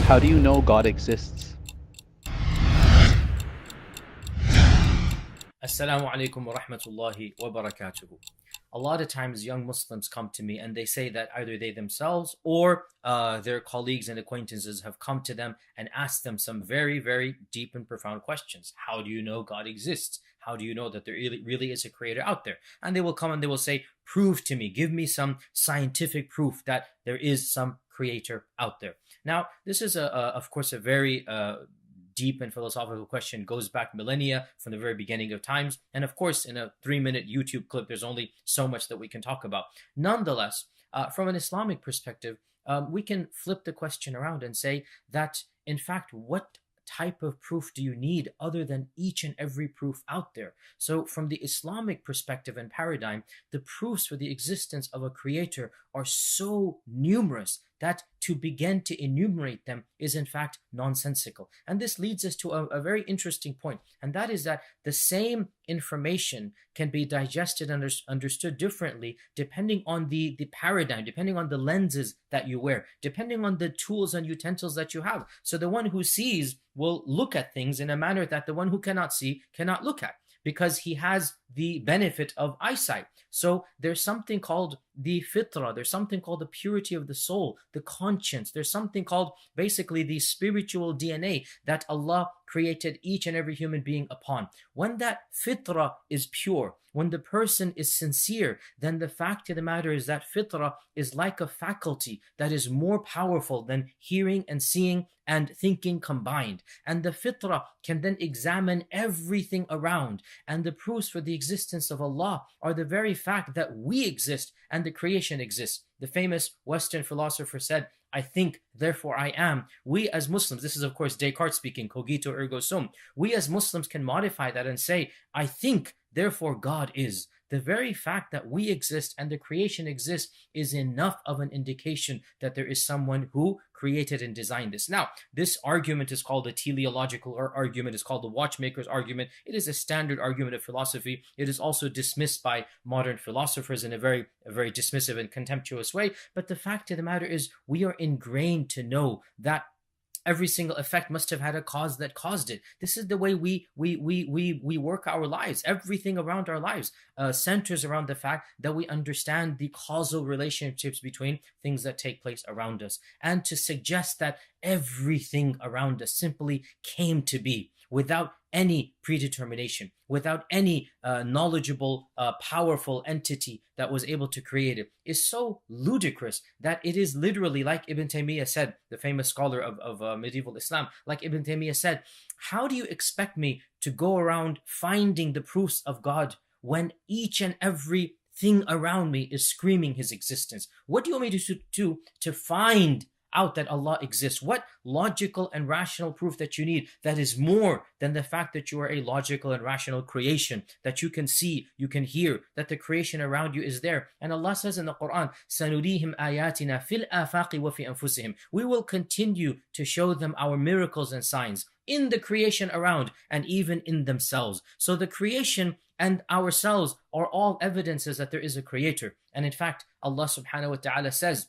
How do you know God exists? Assalamu alaikum wa rahmatullahi wa barakatuhu. A lot of times young Muslims come to me and they say that either they themselves or their colleagues and acquaintances have come to them and asked them some very, very deep and profound questions. How do you know God exists? How do you know that there really is a creator out there? And they will come and they will say, prove to me, give me some scientific proof that there is some creator out there. Now, this is, of course, a very deep and philosophical question, goes back millennia from the very beginning of times. And of course, in a 3-minute YouTube clip, there's only so much that we can talk about. Nonetheless, from an Islamic perspective, we can flip the question around and say that, in fact, what type of proof do you need other than each and every proof out there? So from the Islamic perspective and paradigm, the proofs for the existence of a creator are so numerous that to begin to enumerate them is in fact nonsensical. And this leads us to a very interesting point, and that is that the same information can be digested and understood differently depending on the paradigm, depending on the lenses that you wear, depending on the tools and utensils that you have. So the one who sees will look at things in a manner that the one who cannot see cannot look at, because he has the benefit of eyesight. So there's something called the fitra, there's something called the purity of the soul, the conscience, there's something called basically the spiritual DNA that Allah created each and every human being upon. When that fitra is pure, when the person is sincere, then the fact of the matter is that fitra is like a faculty that is more powerful than hearing and seeing and thinking combined. And the fitra can then examine everything around. And the proofs for the existence of Allah are the very fact that we exist and the creation exists. The famous Western philosopher said, I think, therefore I am. We as Muslims, this is of course Descartes speaking, cogito ergo sum. We as Muslims can modify that and say, I think, therefore God is. The very fact that we exist and the creation exists is enough of an indication that there is someone who created and designed this. Now, this argument is called a teleological argument. It's called the watchmaker's argument. It is a standard argument of philosophy. It is also dismissed by modern philosophers in a very dismissive and contemptuous way. But the fact of the matter is, we are ingrained to know that every single effect must have had a cause that caused it. This is the way we work our lives. Everything around our lives centers around the fact that we understand the causal relationships between things that take place around us. And to suggest that everything around us simply came to be without any predetermination, without any knowledgeable, powerful entity that was able to create it, is so ludicrous that it is literally, like Ibn Taymiyyah said, the famous scholar of medieval Islam, like Ibn Taymiyyah said, how do you expect me to go around finding the proofs of God when each and every thing around me is screaming his existence? What do you want me to do to find out that Allah exists? What logical and rational proof that you need that is more than the fact that you are a logical and rational creation, that you can see, you can hear, that the creation around you is there? And Allah says in the Quran, سَنُرِيهِمْ آيَاتِنَا فِي الْآفَاقِ وَفِي أَنفُسِهِمْ. We will continue to show them our miracles and signs in the creation around and even in themselves. So the creation and ourselves are all evidences that there is a creator. And in fact, Allah subhanahu wa ta'ala says,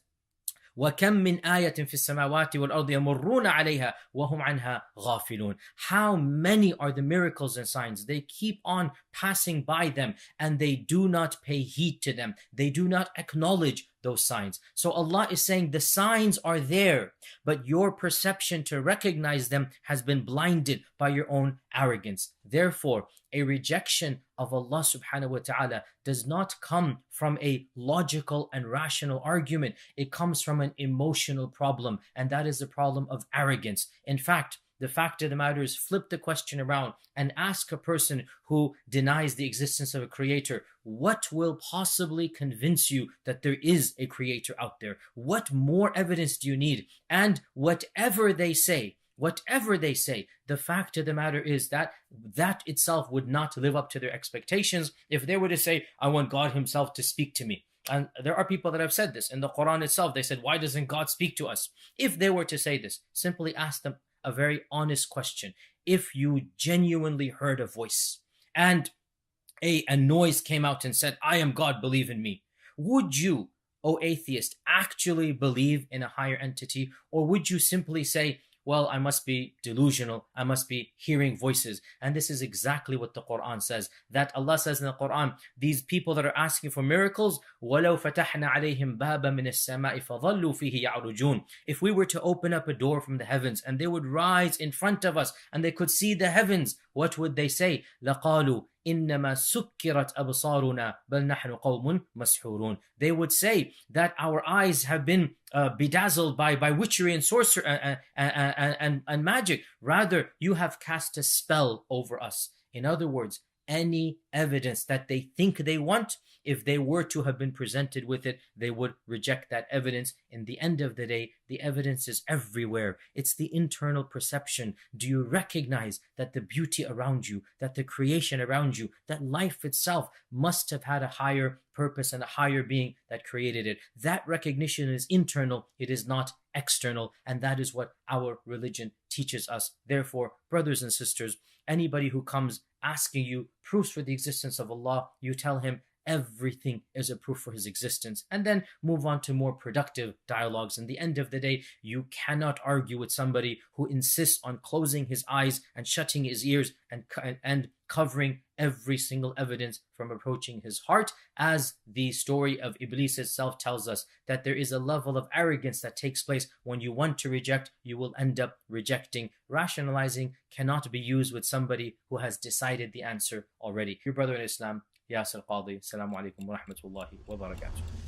وَكَمْ مِنْ آيَةٍ فِي السَّمَاوَاتِ وَالْأَرْضِ يَمُرُّونَ عَلَيْهَا وَهُمْ عَنْهَا غَافِلُونَ. How many are the miracles and signs? They keep on passing by them and they do not pay heed to them. They do not acknowledge those signs. So Allah is saying the signs are there, but your perception to recognize them has been blinded by your own arrogance. Therefore, a rejection of Allah subhanahu wa ta'ala does not come from a logical and rational argument. It comes from an emotional problem, and that is the problem of arrogance. In fact, the fact of the matter is, flip the question around and ask a person who denies the existence of a creator, what will possibly convince you that there is a creator out there? What more evidence do you need? And whatever they say, the fact of the matter is that that itself would not live up to their expectations. If they were to say, I want God himself to speak to me. And there are people that have said this in the Quran itself. They said, why doesn't God speak to us? If they were to say this, simply ask them a very honest question. If you genuinely heard a voice and a noise came out and said, I am God, believe in me, would you, O atheist, actually believe in a higher entity? Or would you simply say, well, I must be delusional, I must be hearing voices. And this is exactly what the Quran says. That Allah says in the Quran, these people that are asking for miracles, وَلَوْ فَتَحْنَا عَلَيْهِمْ بَابًا مِنَ السَّمَاءِ فَظَلُّوا فِيهِ يَعْرُجُونَ. If we were to open up a door from the heavens and they would rise in front of us and they could see the heavens, what would they say? لَقَالُوا إِنَّمَا سُكِّرَتْ أَبْصَارُنَا بَلْ نَحْنُ قَوْمٌ مَسْحُورُونَ. They would say that our eyes have been bedazzled by witchery and sorcery and magic. Rather, you have cast a spell over us. In other words, any evidence that they think they want, if they were to have been presented with it, they would reject that evidence. In the end of the day, the evidence is everywhere. It's the internal perception. Do you recognize that the beauty around you, that the creation around you, that life itself must have had a higher purpose and a higher being that created it? That recognition is internal, it is not external, and that is what our religion teaches us. Therefore, brothers and sisters, anybody who comes asking you proofs for the existence of Allah, you tell him everything is a proof for his existence, and then move on to more productive dialogues. In the end of the day, you cannot argue with somebody who insists on closing his eyes and shutting his ears and covering every single evidence from approaching his heart. As the story of Iblis itself tells us, that there is a level of arrogance that takes place when you want to reject, you will end up rejecting. Rationalizing cannot be used with somebody who has decided the answer already. Your brother in Islam, Yasir Qadi. Assalamu alaikum wa rahmatullahi wa barakatuh.